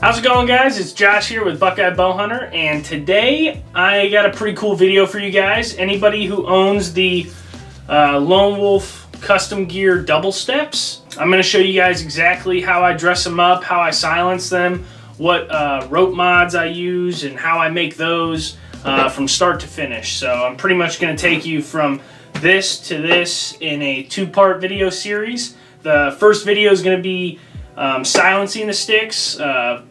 How's it going, guys? It's Josh here with Buckeye Bowhunter, and today I got a pretty cool video for you guys. Anybody who owns the Lone Wolf Custom Gear Double Steps, I'm going to show you guys exactly how I dress them up, how I silence them, what rope mods I use, and how I make those from start to finish. So I'm pretty much going to take you from this to this in a two-part video series. The first video is going to be silencing the sticks,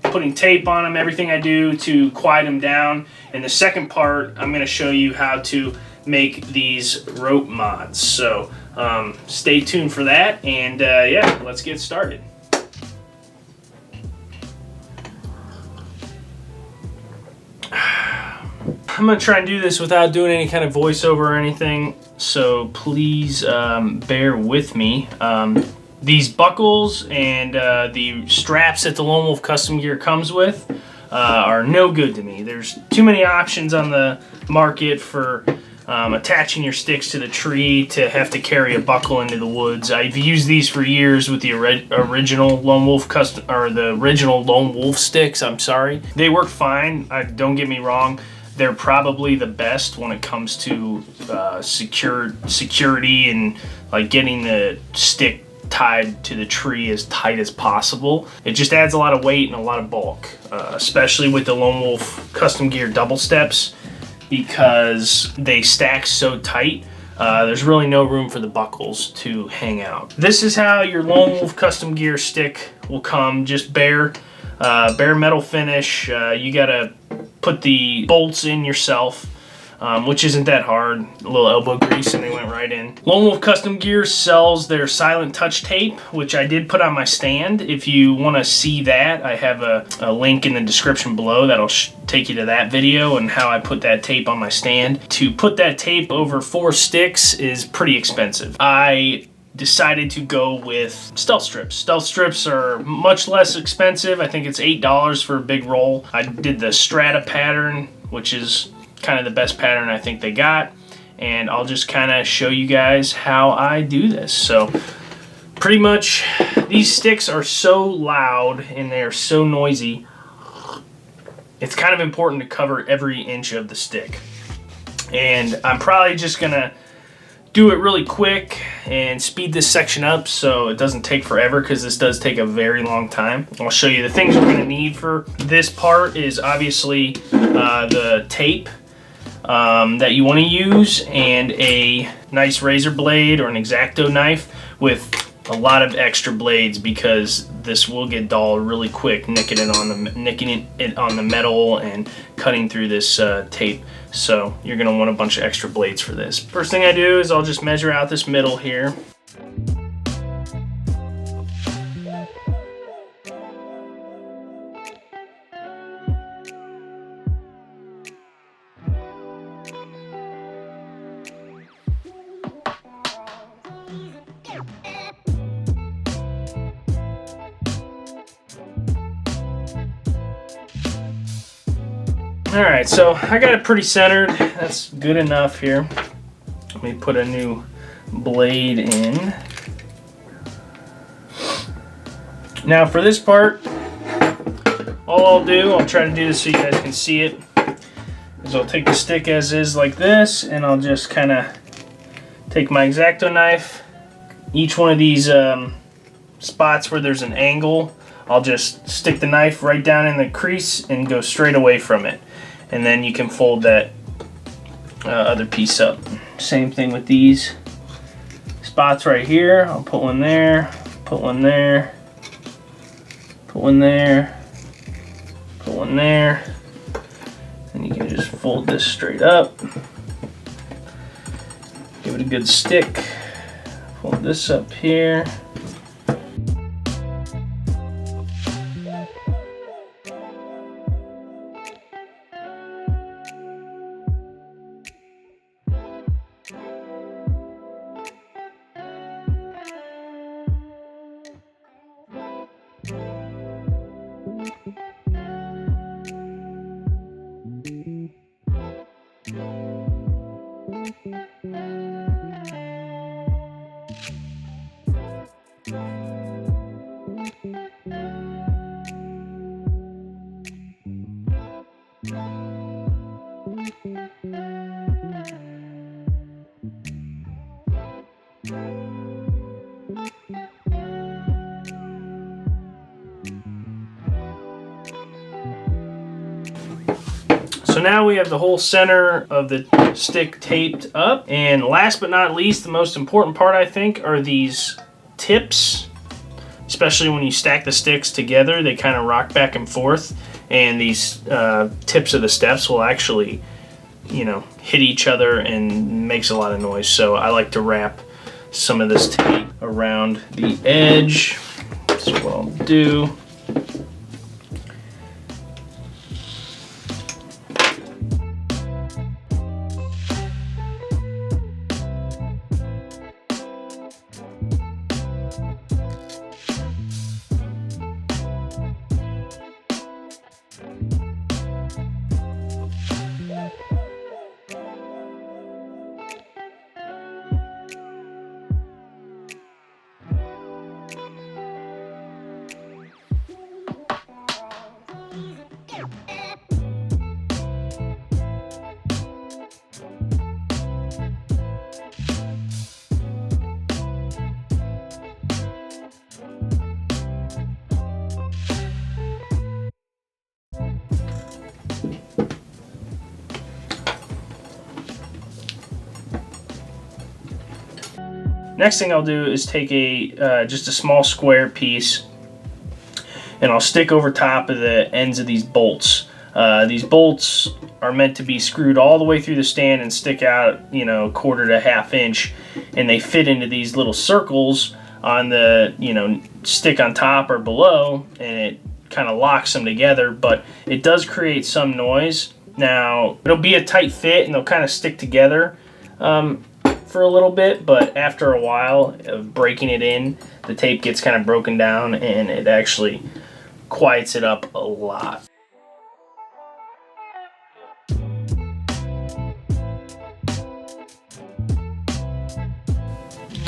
putting tape on them, everything I do to quiet them down. In the second part, I'm going to show you how to make these rope mods. So stay tuned for that, and yeah, let's get started. I'm going to try and do this without doing any kind of voiceover or anything, so please bear with me. These buckles and the straps that the Lone Wolf Custom Gear comes with are no good to me. There's too many options on the market for attaching your sticks to the tree to have to carry a buckle into the woods. I've used these for years with the original Lone Wolf the original Lone Wolf sticks. I'm sorry, they work fine. Don't get me wrong. They're probably the best when it comes to security and like getting the stick tied to the tree as tight as possible. It just adds a lot of weight and a lot of bulk, especially with the Lone Wolf Custom Gear Double Steps, because they stack so tight. There's really no room for the buckles to hang out. This is how your Lone Wolf Custom Gear stick will come, just bare metal finish. You gotta put the bolts in yourself, which isn't that hard. A little elbow grease and they went right in. Lone Wolf Custom Gear sells their silent touch tape, which I did put on my stand. If you want to see that, I have a link in the description below that'll take you to that video and how I put that tape on my stand. To put that tape over 4 sticks is pretty expensive. I decided to go with stealth strips. Stealth strips are much less expensive. I think it's $8 for a big roll. I did the Strata pattern, which is kind of the best pattern I think they got, and I'll just kind of show you guys how I do this. So pretty much these sticks are so loud and they're so noisy, it's kind of important to cover every inch of the stick. And I'm probably just gonna do it really quick and speed this section up so it doesn't take forever, because this does take a very long time. I'll show you the things we're gonna need for this part is obviously the tape that you want to use, and a nice razor blade or an X-Acto knife with a lot of extra blades, because this will get dull really quick nicking it on the metal and cutting through this tape. So you're going to want a bunch of extra blades for this. First thing I do is I'll just measure out this middle here. Alright, so I got it pretty centered. That's good enough here. Let me put a new blade in. Now for this part, all I'll do, I'll try to do this so you guys can see it, is I'll take the stick as is like this, and I'll just kind of take my X-Acto knife. Each one of these spots where there's an angle, I'll just stick the knife right down in the crease and go straight away from it. And then you can fold that other piece up. Same thing with these spots right here. I'll put one there, put one there, put one there, put one there. And you can just fold this straight up. Give it a good stick. Fold this up here. now we have the whole center of the stick taped up. And last but not least, the most important part, I think, are these tips. Especially when you stack the sticks together, they kind of rock back and forth. And these tips of the steps will actually, you know, hit each other and makes a lot of noise. So I like to wrap some of this tape around the edge. That's what I'll do. Next thing I'll do is take a just a small square piece, and I'll stick over top of the ends of these bolts. These bolts are meant to be screwed all the way through the stand and stick out, you know, 1/4 to 1/2 inch, and they fit into these little circles on the, you know, stick on top or below, and it kind of locks them together, but it does create some noise. Now, it'll be a tight fit and they'll kind of stick together for a little bit, but after a while of breaking it in, the tape gets kind of broken down and it actually quiets it up a lot.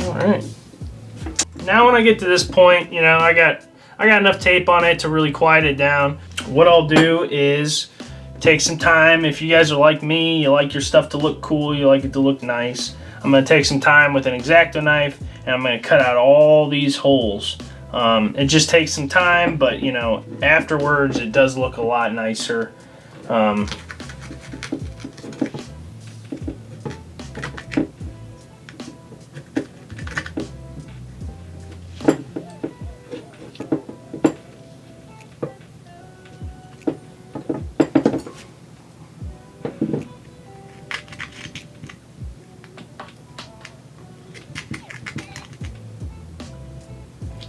Alright. Now when I get to this point, you know, I got enough tape on it to really quiet it down. What I'll do is take some time. If you guys are like me, you like your stuff to look cool, you like it to look nice, I'm going to take some time with an X-Acto knife and I'm going to cut out all these holes. It just takes some time, but you know, afterwards it does look a lot nicer.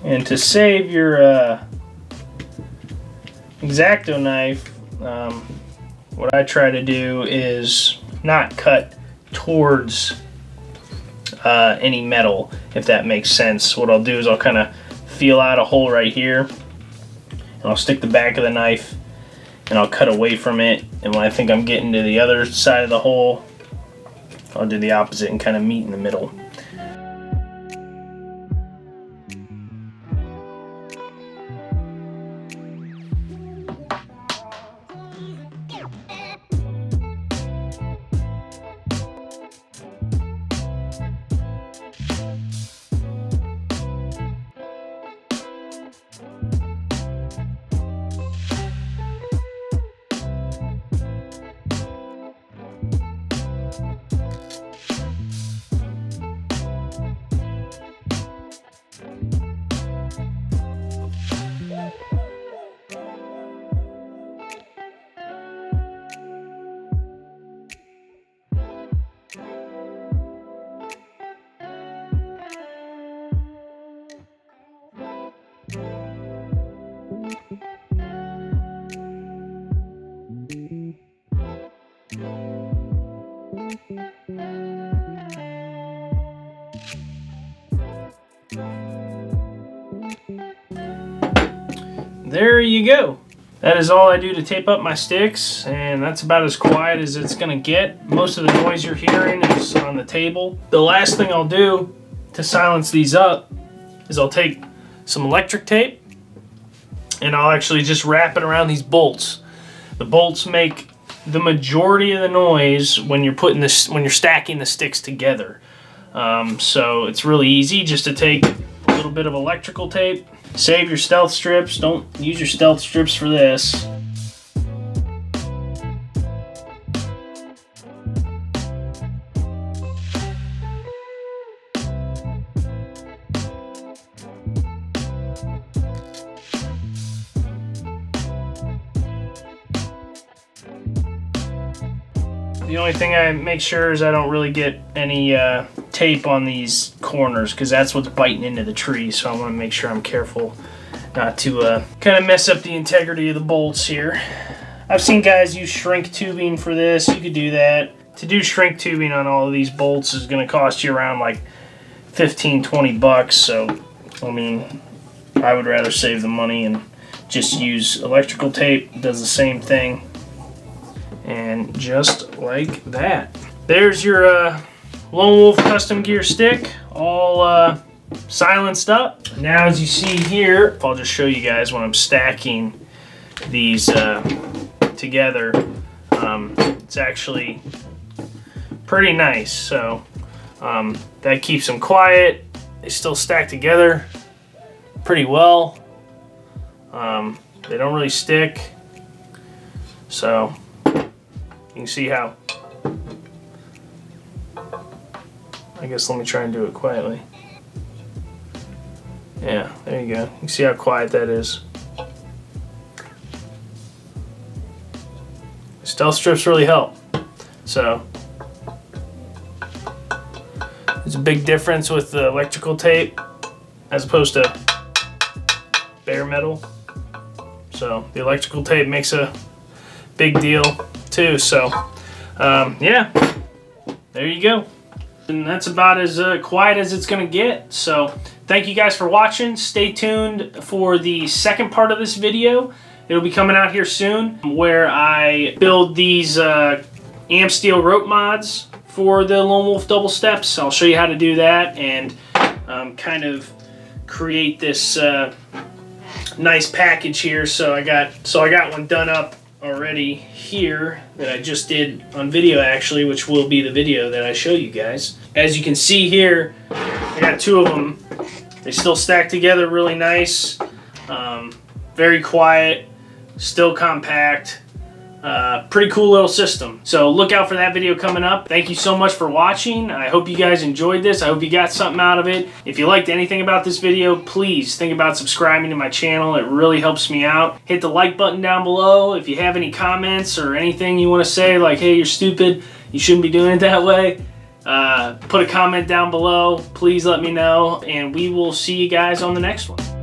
And to save your X-Acto knife, what I try to do is not cut towards any metal, if that makes sense. What I'll do is I'll kind of feel out a hole right here, and I'll stick the back of the knife and I'll cut away from it, and when I think I'm getting to the other side of the hole, I'll do the opposite and kind of meet in the middle. There you go. That is all I do to tape up my sticks, and that's about as quiet as it's gonna get. Most of the noise you're hearing is on the table. The last thing I'll do to silence these up is I'll take some electric tape and I'll actually just wrap it around these bolts. The bolts make the majority of the noise when you're putting this, when you're stacking the sticks together. So it's really easy just to take a little bit of electrical tape. Save your stealth strips. Don't use your stealth strips for this. The only thing I make sure is I don't really get any tape on these corners, because that's what's biting into the tree. So I want to make sure I'm careful not to kind of mess up the integrity of the bolts here. I've seen guys use shrink tubing for this. You could do that. To do shrink tubing on all of these bolts is going to cost you around like 15-20 bucks. So, I mean, I would rather save the money and just use electrical tape. It does the same thing. And just like that. There's your Lone Wolf custom gear stick, all silenced up. Now, as you see here, I'll just show you guys when I'm stacking these together. It's actually pretty nice. So that keeps them quiet. They still stack together pretty well. They don't really stick. So you can see how, I guess let me try and do it quietly. Yeah, there you go. You can see how quiet that is. Stealth strips really help. So there's a big difference with the electrical tape as opposed to bare metal. So the electrical tape makes a big deal too. So yeah, there you go. And that's about as quiet as it's gonna get. So thank you guys for watching. Stay tuned for the second part of this video. It'll be coming out here soon, where I build these amp steel rope mods for the Lone Wolf Double Steps. I'll show you how to do that and kind of create this nice package here. So I got one done up already here that I just did on video, actually, which will be the video that I show you guys. As you can see here, I got two of them. They still stack together really nice, very quiet, still compact. Pretty cool little system. So look out for that video coming up. Thank you so much for watching. I hope you guys enjoyed this. I hope you got something out of it. If you liked anything about this video, please think about subscribing to my channel. It really helps me out. Hit the like button down below. If you have any comments or anything you want to say, like, hey, you're stupid, you shouldn't be doing it that way, put a comment down below. Please let me know, and we will see you guys on the next one.